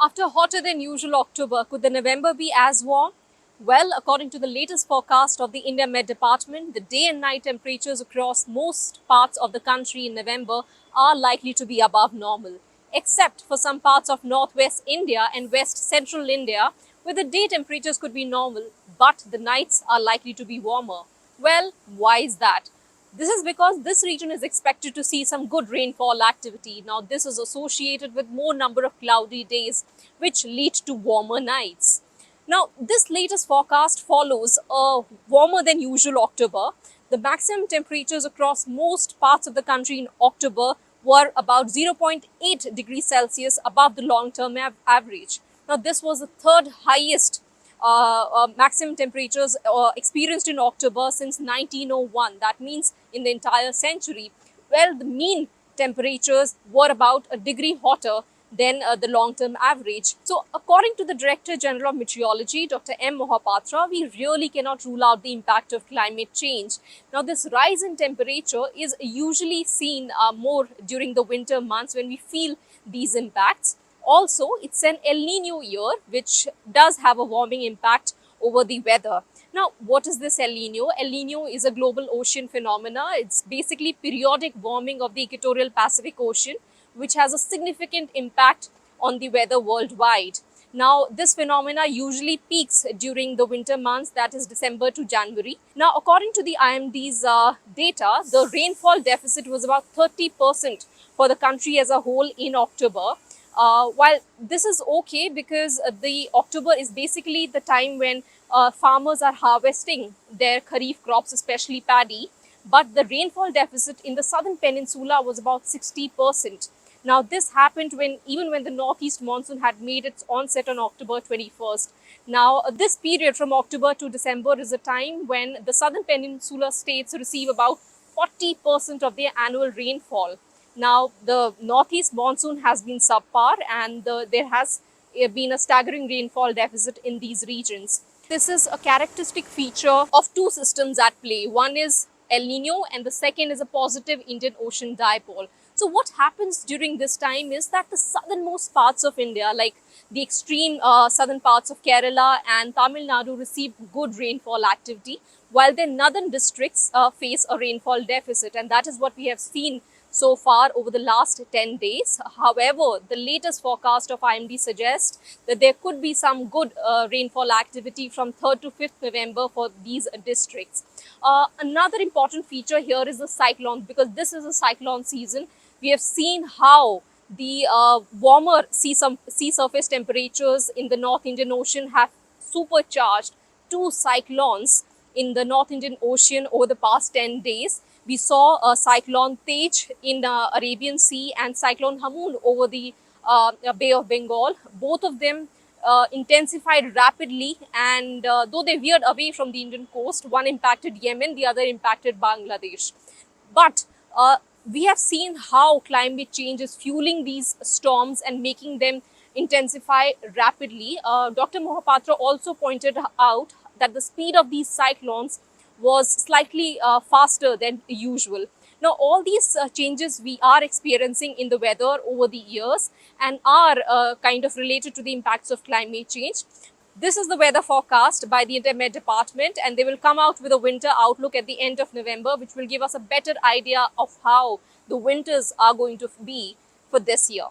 After hotter than usual October, could the November be as warm? Well, according to the latest forecast of the India Met Department, the day and night temperatures across most parts of the country in November are likely to be above normal, except for some parts of northwest India and west central India, where the day temperatures could be normal, but the nights are likely to be warmer. Well, why is that? This is because this region is expected to see some good rainfall activity. Now, this is associated with more number of cloudy days, which lead to warmer nights. Now, this latest forecast follows a warmer than usual October. The maximum temperatures across most parts of the country in October were about 0.8 degrees Celsius above the long-term average. Now, this was the third highest maximum temperatures experienced in October since 1901. That means in the entire century. Well, the mean temperatures were about a degree hotter than the long-term average. So, according to the Director General of Meteorology, Dr. M. Mohapatra, we really cannot rule out the impact of climate change. Now, this rise in temperature is usually seen more during the winter months when we feel these impacts. Also, it's an El Nino year, which does have a warming impact over the weather. Now, what is this El Nino? El Nino is a global ocean phenomena. It's basically periodic warming of the equatorial Pacific Ocean, which has a significant impact on the weather worldwide. Now, this phenomena usually peaks during the winter months, that is December to January. Now, according to the IMD's data, the rainfall deficit was about 30% for the country as a whole in October. While this is okay because the October is basically the time when farmers are harvesting their kharif crops, especially paddy, but the rainfall deficit in the southern peninsula was about 60%. Now, this happened even when the northeast monsoon had made its onset on October 21st. Now, this period from October to December is a time when the southern peninsula states receive about 40% of their annual rainfall. Now, the northeast monsoon has been subpar and there has been a staggering rainfall deficit in these regions. This is a characteristic feature of two systems at play. One is El Nino and the second is a positive Indian Ocean dipole. So what happens during this time is that the southernmost parts of India, like the extreme southern parts of Kerala and Tamil Nadu, receive good rainfall activity, while the northern districts face a rainfall deficit, and that is what we have seen so far over the last 10 days. However, the latest forecast of IMD suggests that there could be some good rainfall activity from 3rd to 5th November for these districts. Another important feature here is the cyclone, because this is a cyclone season. We have seen how the warmer sea surface temperatures in the North Indian Ocean have supercharged two cyclones in the North Indian Ocean over the past 10 days. We saw a cyclone Tej in the Arabian Sea and cyclone Hamoon over the Bay of Bengal. Both of them intensified rapidly, and though they veered away from the Indian coast, one impacted Yemen, the other impacted Bangladesh. But we have seen how climate change is fueling these storms and making them intensify rapidly. Dr. Mohapatra also pointed out that the speed of these cyclones was slightly faster than usual. Now, all these changes we are experiencing in the weather over the years and are kind of related to the impacts of climate change. This is the weather forecast by the India Met Department, and they will come out with a winter outlook at the end of November, which will give us a better idea of how the winters are going to be for this year.